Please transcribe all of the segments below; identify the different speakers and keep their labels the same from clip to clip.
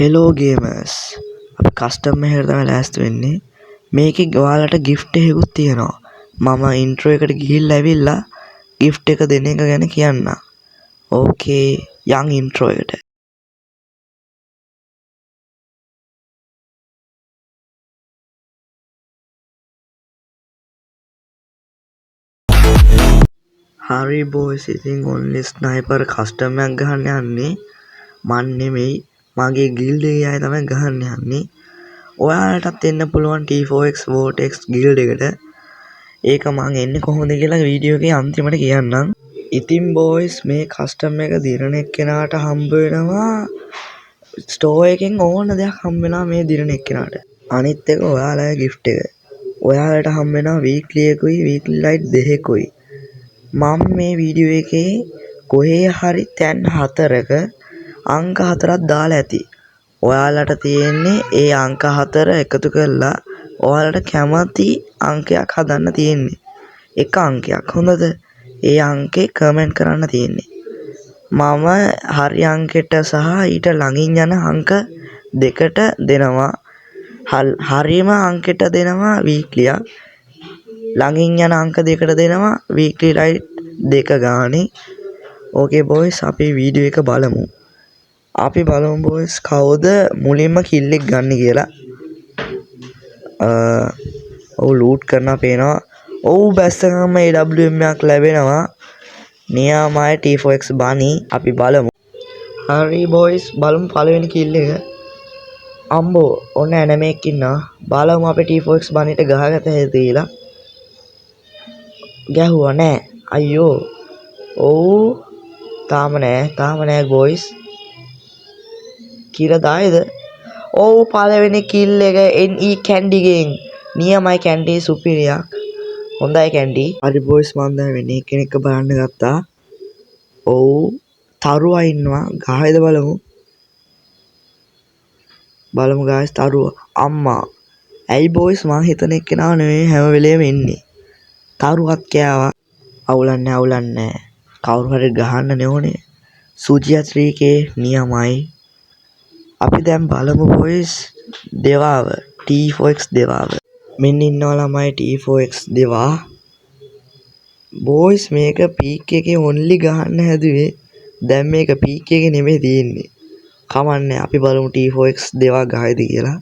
Speaker 1: Hello ගේමර්ස් අපි custom එකකට තමයි ලෑස්ති වෙන්නේ. මේකේ ඔයාලට gift එකකුත් තියෙනවා. මම intro එකට ගිහිල්ලා ඇවිල්ලා gift එක දෙන එක ගැන කියන්න. ඕකේ යන් intro එකට. හරි බොයිස්, ඉතින් only sniper custom එකක් ගහන්න යන්නේ. මන් නෙමෙයි, මගේ guild එකේ අය තමයි ගහන්න යන්නේ. ඔයාලටත් එන්න පුළුවන් T4X Vortex guild එකට. ඒක මං එන්නේ කොහොමද කියලා වීඩියෝ එකේ අන්තිමට කියන්නම්. ඉතින් බොයිස්, මේ කස්ටම් එක දිරණ එක්කෙනාට හම්බ වෙනවා ස්ටෝර් එකෙන් ඕන දෙයක් හම්බ වෙනවා මේ දිරණ එක්කෙනාට. අනිත් එක ඔයාලගේ gift එක. ඔයාලට හම්බ වෙනවා weekly එකකුයි weekly light දෙකකුයි. මම මේ වීඩියෝ එකේ කොහේ හරි තැන් 4ක අංක 4ක් දාලා ඇති. ඔයාලට තියෙන්නේ ඒ අංක 4 එකතු කරලා ඔයාලට කැමති අංකයක් හදන්න තියෙන්නේ. එක අංකයක් හොඳද? ඒ අංකේ කමෙන්ට් කරන්න තියෙන්නේ. මම හරි අංකෙට සහ ඊට ළඟින් යන අංක දෙකට දෙනවා. හරිම අංකෙට දෙනවා වීක්ලියක්. ළඟින් යන අංක දෙකට දෙනවා වීක්ලි ලයිට් 2 ගානේ. ඕකේ බොයිස්, අපි වීඩියෝ එක බලමු. අපි බලමු බොයිස් කවුද මුලින්ම කිල් එක ගන්න කියලා. ඔව් ලූට් කරනවා පේනවා. ඔව් බැස්ස ගමන් AWM එකක් ලැබෙනවා. නියාමයි T4X බනි. අපි බලමු. හරි බොයිස්, බලමු පළවෙනි කිල් එක. අම්බෝ ඔන්න එනමෙක් ඉන්නවා. බලමු අපේ T4X බනිට ගහගත හැකිද කියලා. ගැහුවා නෑ. අයියෝ. ඔව් තාම නෑ බොයිස්. කියලා දායිද? ඔව් පළවෙනි කිල් එක NE කැන්ඩි ගෙන්. නියමයි කැන්ඩි සුපිරියක්. හොඳයි කැන්ඩි. හරි බොයිස්, මම දැන් වෙන කෙනෙක් බලන්න ගත්තා. ඔව් තරුවා ඉන්නවා. ගහයිද බලමු. බලමු ගායිස් තරුවා. අම්මා. ඇයි බොයිස්, මං හිතන එක්කෙනා නෙවෙයි හැම වෙලේම ඉන්නේ. තරුවත් කෑවා. අවුලන්නේ. කවුරු හරි ගහන්න ඕනේ. සුජියා 3K නියමයි. අපි දැන් බලමු බොයිස් දෙවාව T4X දෙවාව. මෙන්න ඉන්නවා ළමයි T4X දෙවා. බොයිස් මේක පීක් එකේ ඔන්ලි ගහන්න හැදුවේ. දැන් මේක පීක් එකේ නෙමෙයි තියෙන්නේ. කමන්නේ, අපි බලමු T4X දෙවා ගහයිද කියලා.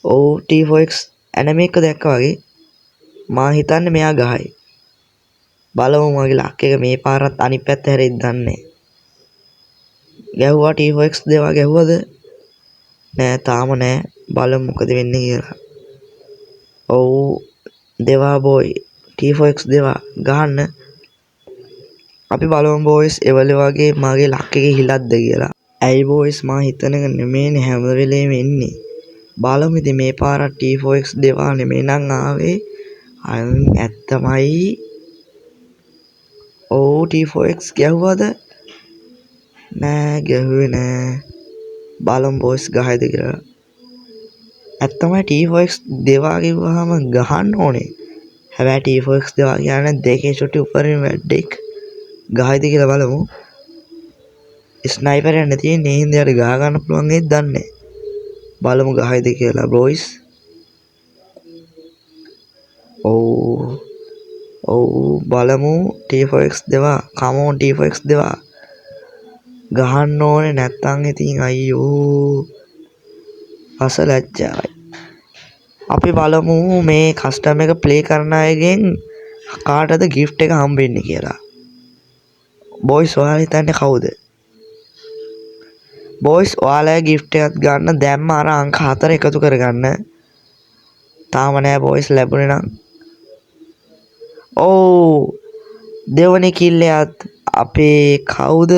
Speaker 1: ඔව් T4X ඇනම එක දැක්කා වගේ. මා හිතන්නේ මෙයා ගහයි. බලමු මගේ ලක් එක මේ පාරත් අනිත් පැත්ත හැරෙයිද දන්නේ. ගැහුවා T4X දෙවා ගැහුවද? නෑ තාම නෑ. බලමු මොකද වෙන්නේ කියලා. ඔව් දෙවා බෝයි, T4X දෙවා ගහන්න. අපි බලමු බොයිස් එවල වගේ මගේ ලක් එකේ හිලක්ද කියලා. ඇයි බොයිස්, මා හිතන එක නෙමෙයිනේ හැම වෙලේම එන්නේ. බලමු ඉතින් මේ පාරත් T4X දෙවා නෙමෙයි නම් ආවේ. ඇත්තමයි. ඔව් T4X ගැහුවද? නෑ ගැහුවේ නෑ. බලමු බොයිස් ගහයිද කියලා. ඇත්තමයි T4X දෙවා කිව්වහම ගහන්න ඕනේ. හැබැයි T4X දෙවා කියන්නේ දෙකේ චුටි උඩරින් වැඩෙක්. ගහයිද කියලා බලමු. ස්නයිපර් එක නැති නේ හින්දා යාට ගහ ගන්න පුළුවන් ඒත් දන්නේ. බලමු ගහයිද කියලා බොයිස්. ඔව් බලමු T4X දෙවා. come on T4X දෙවා. ගහන්න ඕනේ නැත්තම් ඉතින් අයියෝ අස ලැජ්ජාවයි. අපි බලමු මේ කස්ටම් එක ප්ලේ කරන අයගෙන් කාටද gift එක හම්බෙන්නේ කියලා. බොයිස් ඔයාලා හිතන්නේ කවුද? බොයිස් ඔයාලා gift එකක් ගන්න දැම්ම අර අංක 4 එකතු කරගන්න. තාම නෑ බොයිස් ලැබුණේ නම්. ඔව් දෙවනි කිල් එකත් අපේ කවුද?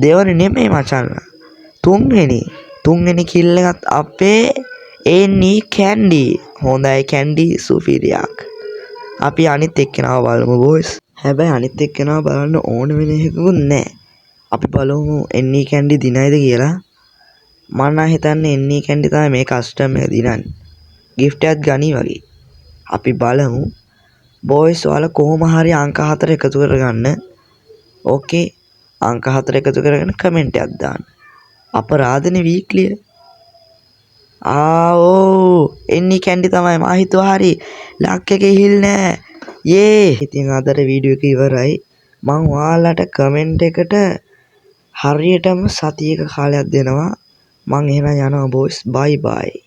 Speaker 1: දෙවනි නෙමෙයි මචං. තුන්වෙනි කිල් එකත් අපේ NE කැන්ඩි. හොඳයි කැන්ඩි සුපිරියක්. අපි අනිත් එක්කෙනාව බලමු බොයිස්. හැබැයි අනිත් එක්කෙනාව බලන්න ඕන වෙන එකකුත් නැහැ. අපි බලමු NE කැන්ඩි දිනයිද කියලා. මම නම් හිතන්නේ NE කැන්ඩි තමයි මේ කස්ටම් එක දිනන්නේ. gift එකක් ගනි වගේ. අපි බලමු. බොයිස් ඔයාලා කොහොම හරි අංක 4 එකතු කරගන්න. ඕකේ අංක 4 එකතු කරගෙන කමෙන්ට් එකක් දාන්න. අපරාධනේ වීක්ලිය. ඕ එන්නේ කැන්ඩි තමයි මා හිතුවා හරි ලක් එකේ හිල් නෑ. යේ ඉතින් අදට වීඩියෝ එක ඉවරයි. මං ඔයාලට කමෙන්ට් එකට හරියටම සතියක කාලයක් දෙනවා. මං එහෙනම් යනවා බොයිස්. බයි බයි.